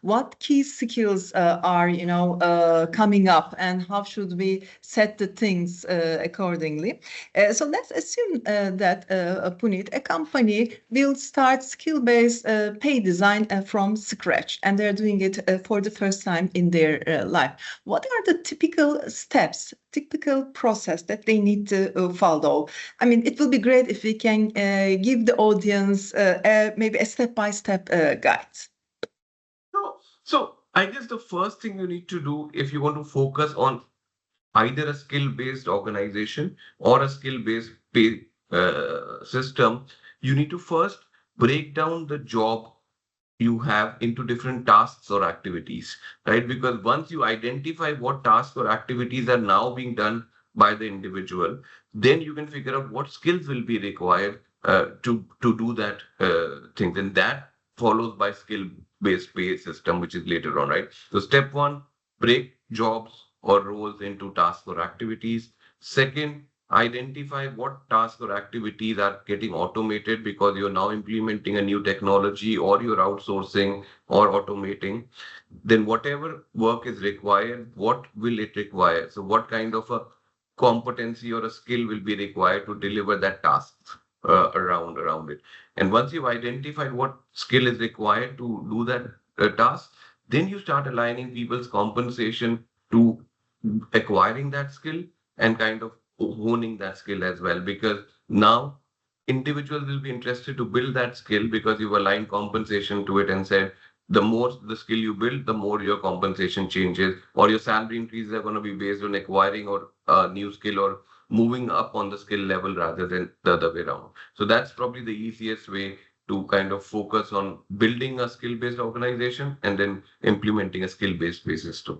what key skills are, coming up, and how should we set the things accordingly. So let's assume that Puneet, a company will start skill-based pay design from scratch, and they're doing it for the first time in their life. What are the typical steps, typical process that they need to follow? I mean, it will be great if we can give the audience maybe a step-by-step guide. No. So I guess the first thing you need to do if you want to focus on either a skill-based organization or a skill-based pay system, you need to first break down the job you have into different tasks or activities, right? Because once you identify what tasks or activities are now being done by the individual, then you can figure out what skills will be required to do that thing. Then that follows by skill-based pay system, which is later on, right? So step one, break jobs or roles into tasks or activities. Second, identify what tasks or activities are getting automated because you're now implementing a new technology or you're outsourcing or automating. Then whatever work is required, what will it require? So what kind of a competency or a skill will be required to deliver that task around it? And once you've identified what skill is required to do that task, then you start aligning people's compensation to acquiring that skill and kind of honing that skill as well, because now individuals will be interested to build that skill because you've aligned compensation to it and said the more the skill you build, the more your compensation changes, or your salary increases are going to be based on acquiring or a new skill or moving up on the skill level rather than the other way around. So that's probably the easiest way to kind of focus on building a skill based organization and then implementing a skill based pay system.